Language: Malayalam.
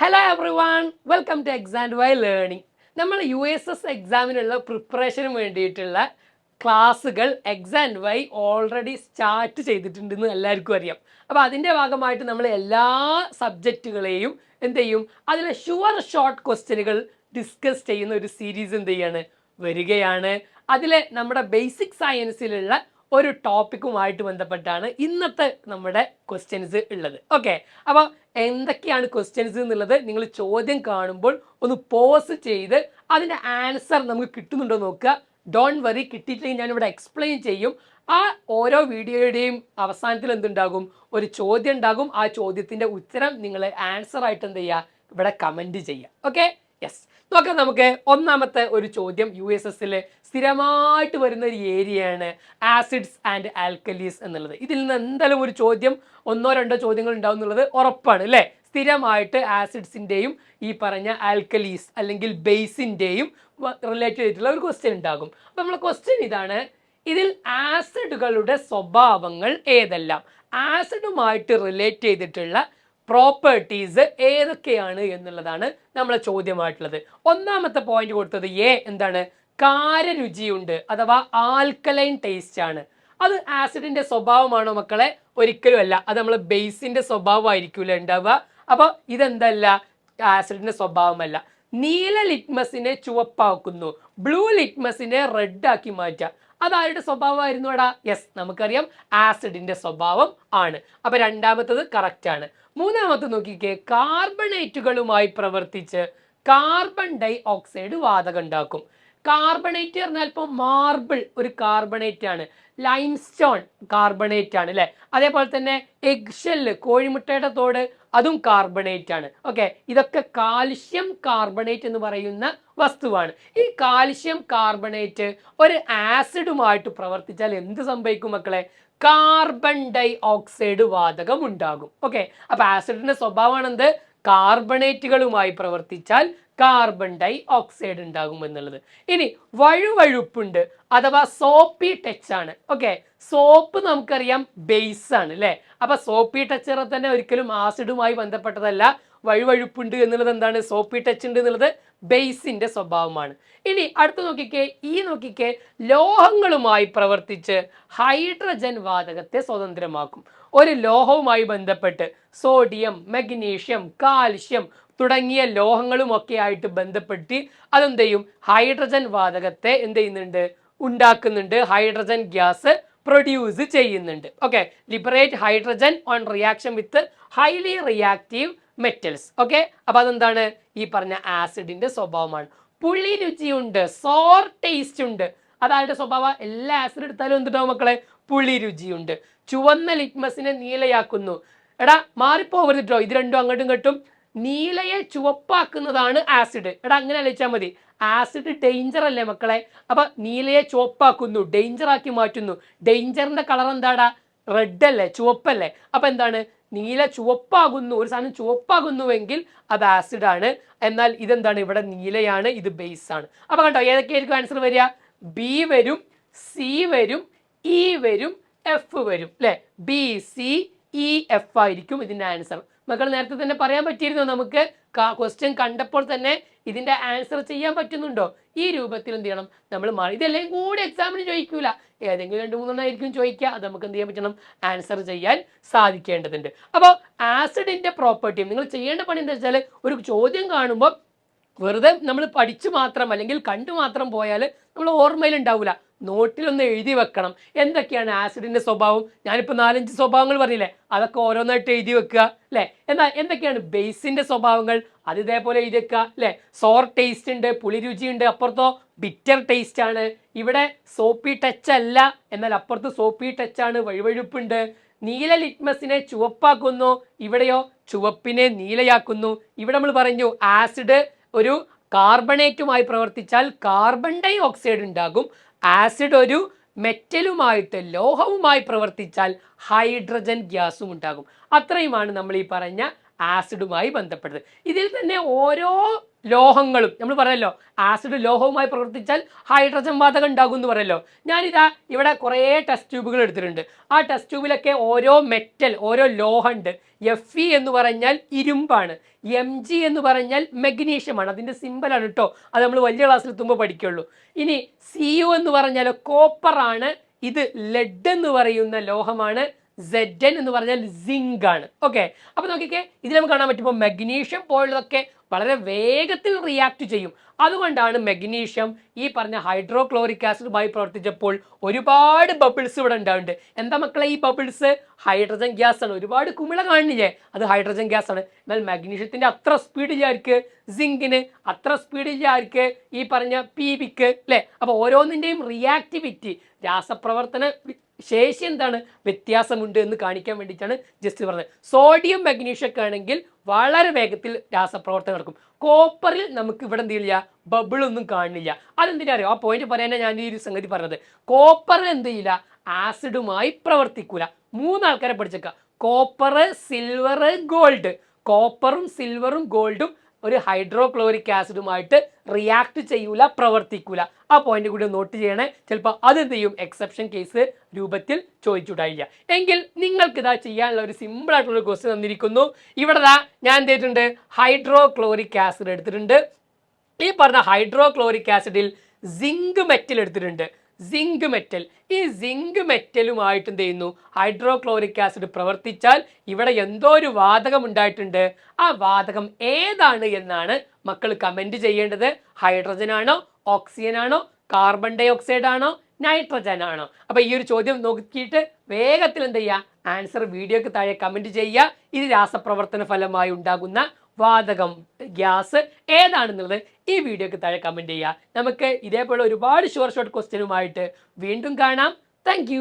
Hello everyone, welcome to exam Y learning. നമ്മൾ USS എക്സാമിനുള്ള പ്രിപ്പറേഷന് വേണ്ടിയിട്ടുള്ള ക്ലാസ്സുകൾ എക്സാം വൈ ഓൾറെഡി സ്റ്റാർട്ട് ചെയ്തിട്ടുണ്ടെന്ന് എല്ലാവർക്കും അറിയാം. അപ്പോൾ അതിൻ്റെ ഭാഗമായിട്ട് നമ്മൾ എല്ലാ സബ്ജക്റ്റുകളെയും എന്ത് ചെയ്യും, അതിലെ ഷോർട്ട് ക്വസ്റ്റ്യനുകൾ ഡിസ്കസ് ചെയ്യുന്ന ഒരു സീരീസ് എന്ത് ചെയ്യാണ് വരികയാണ്. അതിലെ നമ്മുടെ ബേസിക് സയൻസിലുള്ള ഒരു ടോപ്പിക്കുമായിട്ട് ബന്ധപ്പെട്ടാണ് ഇന്നത്തെ നമ്മുടെ ക്വസ്റ്റ്യൻസ് ഉള്ളത്. ഓക്കെ, അപ്പോൾ എന്തൊക്കെയാണ് ക്വസ്റ്റ്യൻസ് എന്നുള്ളത് നിങ്ങൾ ചോദ്യം കാണുമ്പോൾ ഒന്ന് പോസ് ചെയ്ത് അതിൻ്റെ ആൻസർ നമുക്ക് കിട്ടുന്നുണ്ടോ നോക്കുക. ഡോൺ വറി, കിട്ടിയിട്ടില്ലെങ്കിൽ ഞാനിവിടെ എക്സ്പ്ലെയിൻ ചെയ്യും. ആ ഓരോ വീഡിയോയുടെയും അവസാനത്തിൽ എന്തുണ്ടാകും, ഒരു ചോദ്യം ഉണ്ടാകും. ആ ചോദ്യത്തിൻ്റെ ഉത്തരം നിങ്ങൾ ആൻസർ ആയിട്ട് എന്ത് ചെയ്യുക, ഇവിടെ കമൻറ്റ് ചെയ്യുക. Okay, yes. നോക്കാം, നമുക്ക് ഒന്നാമത്തെ ഒരു ചോദ്യം USSൽ സ്ഥിരമായിട്ട് വരുന്ന ഒരു ഏരിയയാണ് ആസിഡ്സ് ആൻഡ് ആൽക്കലീസ് എന്നുള്ളത്. ഇതിൽ നിന്ന് എന്തായാലും ഒരു ചോദ്യം, ഒന്നോ രണ്ടോ ചോദ്യങ്ങൾ ഉണ്ടാവും എന്നുള്ളത് ഉറപ്പാണ് അല്ലേ. സ്ഥിരമായിട്ട് ആസിഡ്സിൻ്റെയും ഈ പറഞ്ഞ ആൽക്കലീസ് അല്ലെങ്കിൽ ബേസിൻ്റെയും റിലേറ്റ് ചെയ്തിട്ടുള്ള ഒരു ക്വസ്റ്റ്യൻ ഉണ്ടാകും. അപ്പോൾ നമ്മളെ ക്വസ്റ്റ്യൻ ഇതാണ്: ഇതിൽ ആസിഡുകളുടെ സ്വഭാവങ്ങൾ ഏതെല്ലാം? ആസിഡുമായിട്ട് റിലേറ്റ് ചെയ്തിട്ടുള്ള പ്രോപ്പർട്ടീസ് ഏതൊക്കെയാണ് എന്നുള്ളതാണ് നമ്മളെ ചോദ്യമായിട്ടുള്ളത്. ഒന്നാമത്തെ പോയിന്റ് കൊടുത്തത് എന്താണ്, കാരരുചിയുണ്ട് അഥവാ ആൽക്കലൈൻ ടേസ്റ്റ് ആണ്. അത് ആസിഡിന്റെ സ്വഭാവമാണോ മക്കളെ? ഒരിക്കലും അല്ല. അത് നമ്മളെ ബേസിന്റെ സ്വഭാവമായിരിക്കൂല ഉണ്ടാവുക. അപ്പോൾ ഇതെന്തല്ല, ആസിഡിന്റെ സ്വഭാവമല്ല. നീല ലിറ്റ്മസിനെ ചുവപ്പാക്കുന്നു, ബ്ലൂ ലിറ്റ്മസിനെ റെഡ് ആക്കി മാറ്റുക. അതാരുടെ സ്വഭാവമായിരുന്നു എടാ? യെസ്, നമുക്കറിയാം ആസിഡിന്റെ സ്വഭാവം ആണ്. അപ്പൊ രണ്ടാമത്തത് കറക്റ്റ് ആണ്. മൂന്നാമത്തെ നോക്കിക്കേ, കാർബണേറ്റുകളുമായി പ്രവർത്തിച്ച് കാർബൺ ഡൈ ഓക്സൈഡ് വാതകം ഉണ്ടാക്കും. കാർബണേറ്റ് പറഞ്ഞാൽ ഇപ്പോൾ മാർബിൾ ഒരു കാർബണേറ്റ് ആണ്, ലൈംസ്റ്റോൺ കാർബണേറ്റ് ആണ് അല്ലെ. അതേപോലെ തന്നെ എഗ് ഷെല്ല്, കോഴിമുട്ടയുടെ തോട്, അതും കാർബണേറ്റ് ആണ്. ഓക്കെ, ഇതൊക്കെ കാൽഷ്യം കാർബണേറ്റ് എന്ന് പറയുന്ന വസ്തുവാണ്. ഈ കാൽഷ്യം കാർബണേറ്റ് ഒരു ആസിഡുമായിട്ട് പ്രവർത്തിച്ചാൽ എന്ത് സംഭവിക്കും മക്കളെ? കാർബൺ ഡൈ ഓക്സൈഡ് വാതകം ഉണ്ടാകും. ഓക്കെ, അപ്പൊ ആസിഡിന്റെ സ്വഭാവമാണ് എന്ത്? കാർബണേറ്റുകളുമായി പ്രവർത്തിച്ചാൽ കാർബൺ ഡൈ ഓക്സൈഡ് ഉണ്ടാകും എന്നുള്ളത്. ഇനി വഴുവഴുപ്പുണ്ട് അഥവാ സോപ്പി ടച്ച് ആണ്. ഓക്കെ, സോപ്പ് നമുക്കറിയാം ബേസ് ആണ് അല്ലെ. അപ്പൊ സോപ്പി ടച്ച് തന്നെ ഒരിക്കലും ആസിഡുമായി ബന്ധപ്പെട്ടതല്ല. വഴുവഴുപ്പുണ്ട് എന്നുള്ളത് എന്താണ്? സോപ്പി ടച്ച് ഉണ്ട് എന്നുള്ളത് ബേസിന്റെ സ്വഭാവമാണ്. ഇനി അടുത്ത് നോക്കിക്കേ, ലോഹങ്ങളുമായി പ്രവർത്തിച്ച് ഹൈഡ്രജൻ വാതകത്തെ സ്വതന്ത്രമാക്കും. ഒരു ലോഹവുമായി ബന്ധപ്പെട്ട് സോഡിയം, മഗ്നീഷ്യം, കാൽഷ്യം തുടങ്ങിയ ലോഹങ്ങളുമൊക്കെ ആയിട്ട് ബന്ധപ്പെട്ട് അതെന്ത് ചെയ്യും? ഹൈഡ്രജൻ വാതകത്തെ എന്ത് ചെയ്യുന്നുണ്ട്? ഉണ്ടാക്കുന്നുണ്ട്. ഹൈഡ്രജൻ ഗ്യാസ് പ്രൊഡ്യൂസ് ചെയ്യുന്നുണ്ട്. Okay, liberate hydrogen on reaction with highly reactive metals. Okay, അപ്പൊ അതെന്താണ്? ഈ പറഞ്ഞ ആസിഡിന്റെ സ്വഭാവമാണ്. പുളി രുചിയുണ്ട്, സോർ ടേസ്റ്റ് ഉണ്ട്. അതായത് സ്വഭാവം. എല്ലാ ആസിഡ് എടുത്താലും എന്തുണ്ടാവും മക്കളെ? പുളി രുചിയുണ്ട്. ചുവന്ന ലിറ്റ്മസിനെ നീലയാക്കുന്നു. എടാ മാറിപ്പോവരുത് കേട്ടോ, ഇത് രണ്ടും അങ്ങോട്ടും ഇങ്ങോട്ടും. നീലയെ ചുവപ്പാക്കുന്നതാണ് ആസിഡ്. എടാ അങ്ങനെ ആലോചിച്ചാൽ മതി. ആസിഡ് ഡേഞ്ചർ അല്ലേ മക്കളെ? അപ്പൊ നീലയെ ചുവപ്പാക്കുന്നു, ഡേഞ്ചർ ആക്കി മാറ്റുന്നു. ഡേഞ്ചറിന്റെ കളർ എന്താടാ? റെഡ് അല്ലേ, ചുവപ്പല്ലേ? അപ്പൊ എന്താണ്? നീല ചുവപ്പാകുന്നു. ഒരു സാധനം ചുവപ്പാകുന്നുവെങ്കിൽ അത് ആസിഡ് ആണ്. എന്നാൽ ഇതെന്താണ്? ഇവിടെ നീലയാണ്, ഇത് ബേസ് ആണ്. അപ്പൊ കണ്ടോ, ഏതൊക്കെയായിരിക്കും ആൻസർ വരിക? ബി വരും, സി വരും, ഇ വരും, എഫ് വരും അല്ലെ. BCEF ആയിരിക്കും ഇതിന്റെ ആൻസർ. മക്കൾ നേരത്തെ തന്നെ പറയാൻ പറ്റിയിരുന്നു നമുക്ക്. ക്വസ്റ്റ്യൻ കണ്ടപ്പോൾ തന്നെ ഇതിന്റെ ആൻസർ ചെയ്യാൻ പറ്റുന്നുണ്ടോ? ഈ രൂപത്തിൽ എന്ത് ചെയ്യണം നമ്മൾ മാറി. ഇതെല്ലാം കൂടി എക്സാമിന് ചോദിക്കൂല, ഏതെങ്കിലും 2-3 ആയിരിക്കും ചോദിക്കുക. അത് നമുക്ക് എന്ത് ചെയ്യാൻ പറ്റണം? ആൻസർ ചെയ്യാൻ സാധിക്കേണ്ടതുണ്ട്. അപ്പോൾ ആസിഡിന്റെ പ്രോപ്പർട്ടിയും നിങ്ങൾ ചെയ്യേണ്ട പണി എന്താ വെച്ചാൽ, ഒരു ചോദ്യം കാണുമ്പോൾ വെറുതെ നമ്മൾ പഠിച്ചു മാത്രം അല്ലെങ്കിൽ കണ്ടു മാത്രം പോയാൽ നമ്മൾ ഓർമ്മയിൽ ഉണ്ടാവില്ല. നോട്ടിലൊന്ന് എഴുതി വെക്കണം. എന്തൊക്കെയാണ് ആസിഡിന്റെ സ്വഭാവം? ഞാനിപ്പോൾ 4-5 സ്വഭാവങ്ങൾ പറഞ്ഞില്ലേ, അതൊക്കെ ഓരോന്നായിട്ട് എഴുതി വെക്കുക അല്ലെ. എന്നാൽ എന്തൊക്കെയാണ് ബേസിന്റെ സ്വഭാവങ്ങൾ? അത് ഇതേപോലെ എഴുതി വെക്കുക അല്ലെ. സോർ ടേസ്റ്റ് ഉണ്ട്, പുളിരുചിയുണ്ട്. അപ്പുറത്തോ ബിറ്റർ ടേസ്റ്റ് ആണ്. ഇവിടെ സോപ്പി ടച്ച് അല്ല, എന്നാൽ അപ്പുറത്ത് സോപ്പി ടച്ച് ആണ്. വഴുവഴുപ്പുണ്ട്. നീല ലിറ്റ്മസിനെ ചുവപ്പാക്കുന്നു, ഇവിടെയോ ചുവപ്പിനെ നീലയാക്കുന്നു. ഇവിടെ നമ്മൾ പറഞ്ഞു ആസിഡ് ഒരു കാർബണേറ്റുമായി പ്രവർത്തിച്ചാൽ കാർബൺ ഡൈ ഓക്സൈഡ് ഉണ്ടാകും. ആസിഡ് ഒരു മെറ്റലുമായിട്ട്, ലോഹവുമായി പ്രവർത്തിച്ചാൽ ഹൈഡ്രജൻ ഗ്യാസും ഉണ്ടാകും. അത്രയുമാണ് നമ്മൾ ഈ പറഞ്ഞ ആസിഡുമായി ബന്ധപ്പെട്ടത്. ഇതിൽ തന്നെ ഓരോ ലോഹങ്ങളും നമ്മൾ പറയല്ലോ ആസിഡ് ലോഹവുമായി പ്രവർത്തിച്ചാൽ ഹൈഡ്രജൻ വാതകം ഉണ്ടാകും എന്ന് പറയല്ലോ. ഞാനിതാ ഇവിടെ കുറേ ടെസ്റ്റ് ട്യൂബുകൾ എടുത്തിട്ടുണ്ട്. ആ ടെസ്റ്റ് ട്യൂബിലൊക്കെ ഓരോ മെറ്റൽ ഓരോ ലോഹം ഉണ്ട്. Fe എന്ന് പറഞ്ഞാൽ ഇരുമ്പാണ്, Mg എന്ന് പറഞ്ഞാൽ മെഗ്നീഷ്യമാണ്. അതിൻ്റെ സിമ്പലാണ് കേട്ടോ, അത് നമ്മൾ വലിയ ക്ലാസ്സിൽ എത്തുമ്പോൾ പഠിക്കുള്ളൂ. ഇനി Cu എന്ന് പറഞ്ഞാൽ കോപ്പറാണ്, ഇത് ലെഡ് എന്ന് പറയുന്ന ലോഹമാണ്, Zn എന്ന് പറഞ്ഞാൽ സിങ്ക് ആണ്. ഓക്കെ, അപ്പൊ നോക്കിക്കേ, ഇതിൽ നമുക്ക് കാണാൻ പറ്റുമ്പോൾ മെഗ്നീഷ്യം പോലുള്ളതൊക്കെ വളരെ വേഗത്തിൽ റിയാക്ട് ചെയ്യും. അതുകൊണ്ടാണ് മെഗ്നീഷ്യം ഈ പറഞ്ഞ ഹൈഡ്രോക്ലോറിക് ആസിഡുമായി പ്രവർത്തിച്ചപ്പോൾ ഒരുപാട് ബബിൾസ് ഇവിടെ ഉണ്ടാവുന്നുണ്ട്. എന്താ മക്കളെ ഈ ബബിൾസ്? ഹൈഡ്രജൻ ഗ്യാസ് ആണ്. ഒരുപാട് കുമിള കാണില്ലേ, അത് ഹൈഡ്രജൻ ഗ്യാസ് ആണ്. എന്നാൽ മെഗ്നീഷ്യത്തിന്റെ അത്ര സ്പീഡില്ല ആർക്ക്? സിങ്കിന്. അത്ര സ്പീഡില്ല ആർക്ക്? ഈ പറഞ്ഞ PBക്ക് അല്ലേ? അപ്പൊ ഓരോന്നിന്റെയും റിയാക്ടിവിറ്റി, രാസപ്രവർത്തന ശേഷി എന്താണ്, വ്യത്യാസമുണ്ട് എന്ന് കാണിക്കാൻ വേണ്ടിയിട്ടാണ് ജസ്റ്റ് പറഞ്ഞത്. സോഡിയം മഗ്നീഷ്യമൊക്കെ ആണെങ്കിൽ വളരെ വേഗത്തിൽ രാസപ്രവർത്തനം നടക്കും. കോപ്പറിൽ നമുക്ക് ഇവിടെ എന്ത് ചെയ്യില്ല, ബബിളൊന്നും കാണില്ല. അതെന്തിനാ അറിയോ? ആ പോയിന്റ് പറയാനാണ് ഞാൻ ഈ ഒരു സംഗതി പറഞ്ഞത്. കോപ്പറിൽ എന്ത് ചെയ്യില്ല, ആസിഡുമായി പ്രവർത്തിക്കൂല. 3 ആൾക്കാരെ പഠിച്ചേക്കാം: കോപ്പർ, സിൽവർ, ഗോൾഡ്. കോപ്പറും സിൽവറും ഗോൾഡും ഒരു ഹൈഡ്രോക്ലോറിക് ആസിഡുമായിട്ട് റിയാക്ട് ചെയ്യൂല, പ്രവർത്തിക്കൂല. ആ പോയിന്റ് കൂടി നോട്ട് ചെയ്യണേ. ചിലപ്പോൾ അതെന്ത് ചെയ്യും, എക്സെപ്ഷൻ കേസ് രൂപത്തിൽ ചോദിച്ചുണ്ടായില്ല. എങ്കിൽ നിങ്ങൾക്ക് ഇതാ ചെയ്യാനുള്ള ഒരു സിമ്പിൾ ആയിട്ടുള്ള ക്വസ്റ്റ്യൻ തന്നിരിക്കുന്നു. ഇവിടെ ഞാൻ എന്ത് ചെയ്തിട്ടുണ്ട്, ഹൈഡ്രോക്ലോറിക് ആസിഡ് എടുത്തിട്ടുണ്ട്. ഈ പറഞ്ഞ ഹൈഡ്രോക്ലോറിക് ആസിഡിൽ സിങ്ക് മെറ്റൽ എടുത്തിട്ടുണ്ട്. സിങ്ക് മെറ്റൽ, ഈ സിങ്ക് മെറ്റലുമായിട്ട് എന്ത് ചെയ്യുന്നു, ഹൈഡ്രോക്ലോറിക് ആസിഡ് പ്രവർത്തിച്ചാൽ ഇവിടെ എന്തോ ഒരു വാതകം ഉണ്ടായിട്ടുണ്ട്. ആ വാതകം ഏതാണ് എന്നാണ് മക്കൾ കമന്റ് ചെയ്യേണ്ടത്. ഹൈഡ്രജൻ ആണോ, ഓക്സിജൻ ആണോ, കാർബൺ ഡൈ ഓക്സൈഡ് ആണോ, നൈട്രജൻ ആണോ? അപ്പൊ ഈ ഒരു ചോദ്യം നോക്കിയിട്ട് വേഗത്തിൽ എന്ത് ചെയ്യുക, ആൻസർ വീഡിയോക്ക് താഴെ കമന്റ് ചെയ്യുക. ഇത് രാസപ്രവർത്തന ഫലമായി ഉണ്ടാകുന്ന വാതകം, ഗ്യാസ് ഏതാണെന്നുള്ളത് ഈ വീഡിയോക്ക് താഴെ കമന്റ് ചെയ്യുക. നമുക്ക് ഇതേപോലെ ഒരുപാട് ഷോർട്ട് ക്വസ്റ്റ്യനുമായിട്ട് വീണ്ടും കാണാം. താങ്ക്